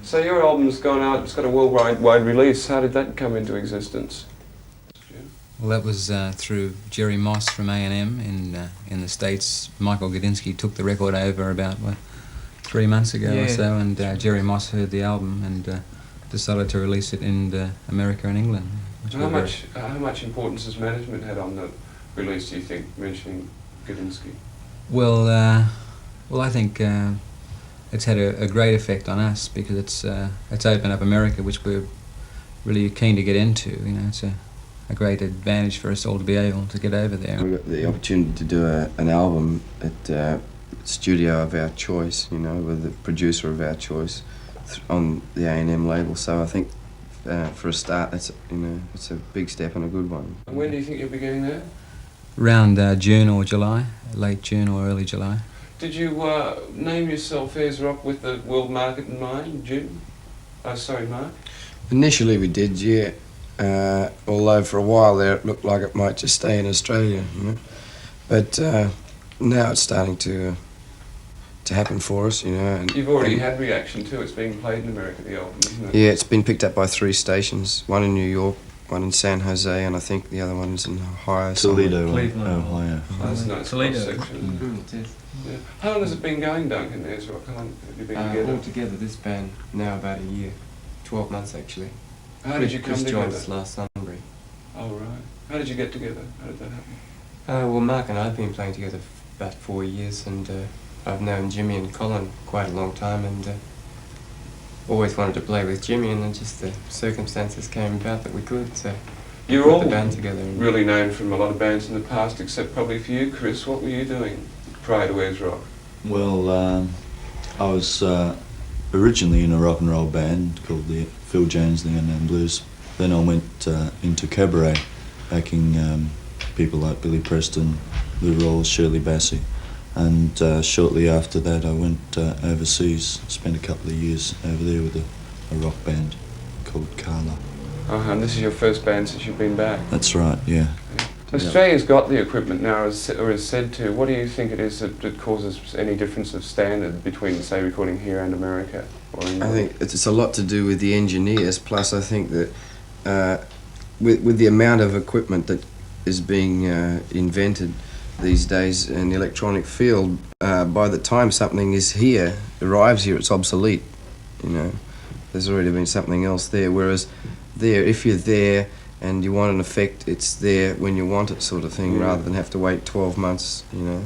So your album's gone out, it's got a worldwide release. How did that come into existence? Well, that was through Jerry Moss from A&M in the States. Michael Gudinski took the record over about 3 months ago or so, and Jerry Moss heard the album and decided to release it in America and England. How much importance has management had on the release, do you think, mentioning Gudinski? Well, I think it's had a great effect on us because it's opened up America, which we're really keen to get into. You know, it's a great advantage for us all to be able to get over there. We got the opportunity to do an album at a studio of our choice, you know, with the producer of our choice on the A&M label. So I think for a start, it's a big step and a good one. And when do you think you'll be getting there? Around June or July, late June or early July. Did you name yourself Ayers Rock with the world market in mind, Jim? Oh, sorry, Mark. Initially we did, yeah. Although for a while there it looked like it might just stay in Australia, you know. But now it's starting to happen for us, you know. And you've already had reaction too. It's being played in America, the album, isn't it? Yeah, it's been picked up by 3 stations. One in New York, one in San Jose, and I think the other one's in Ohio. Toledo, Cleveland, Ohio. That's a nice Toledo section. Yeah. How long has it been going, Duncan, Ayers Rock? How long have you been together? Altogether, this band now about a year, 12 months actually. How did you come Chris together? joined us last summer. Oh, right. How did you get together? How did that happen? Well, Mark and I have been playing together for about 4 years, and I've known Jimmy and Colin quite a long time, and always wanted to play with Jimmy, and then just the circumstances came about that we could, so You're put all the band together. really known from a lot of bands in the past, except probably for you, Chris. What were you doing prior to Ayers Rock? Well, I was originally in a rock and roll band called the Phil Jones, the Unknown Blues. Then I went into cabaret, backing people like Billy Preston, Lou Rawls, Shirley Bassey. And shortly after that I went overseas, spent a couple of years over there with a rock band called Carla. And this is your first band since you've been back? That's right, yeah. Australia's got the equipment now, or is said to. What do you think it is that causes any difference of standard between, say, recording here and America? Or England? I think it's a lot to do with the engineers, plus I think that with the amount of equipment that is being invented these days in the electronic field, by the time something is here, arrives here, it's obsolete, you know. There's already been something else there, whereas there, if you're there and you want an effect, it's there when you want it, sort of thing, rather than have to wait 12 months, you know,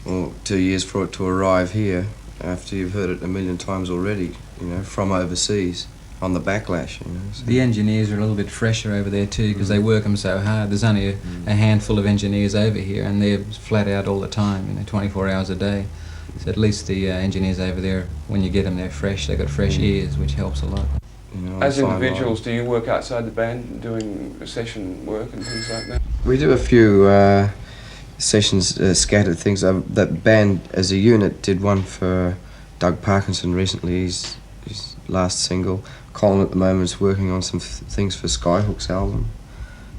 or 2 years for it to arrive here after you've heard it a million times already, you know, from overseas on the backlash, you know. So. The engineers are a little bit fresher over there too because they work them so hard. There's only a handful of engineers over here and they're flat out all the time, you know, 24 hours a day. So at least the engineers over there, when you get them, they're fresh. They've got fresh ears, which helps a lot. You know, as individuals, do you work outside the band doing session work and things like that? We do a few sessions, scattered things. That band as a unit did one for Doug Parkinson recently, his last single. Colin at the moment is working on some things for Skyhook's album.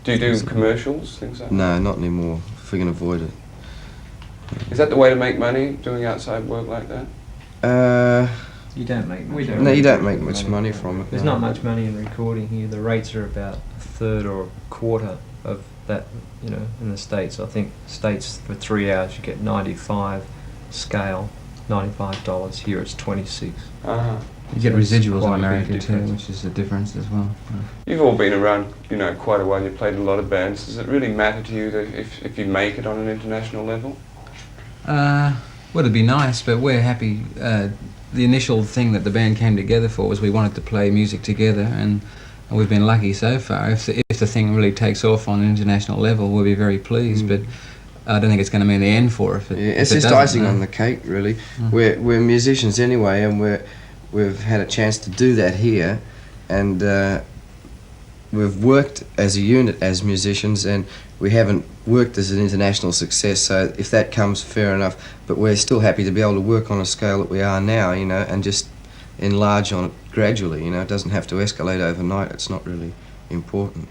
Do you do commercials, things like that? No, not anymore, if we can avoid it. Is that the way to make money, doing outside work like that? You don't make much. No, you don't make much money from it. There's no. not much money in recording here. The rates are about a third or a quarter of that, you know, in the States. I think States for 3 hours you get 95 scale, $95. Here it's 26. You get residuals in quite a big America too, difference. which is a difference as well. You've all been around, you know, quite a while. You've played in a lot of bands. Does it really matter to you if you make it on an international level? Well, it'd be nice, but we're happy. The initial thing that the band came together for was we wanted to play music together, and we've been lucky so far. If the thing really takes off on an international level, we'll be very pleased. But I don't think it's going to mean the end for it. It's just icing on the cake, really. We're musicians anyway, and we've had a chance to do that here, and we've worked as a unit as musicians, and we haven't worked as an international success, so if that comes, fair enough, but we're still happy to be able to work on a scale that we are now, you know, and just enlarge on it gradually, you know. It doesn't have to escalate overnight. It's not really important.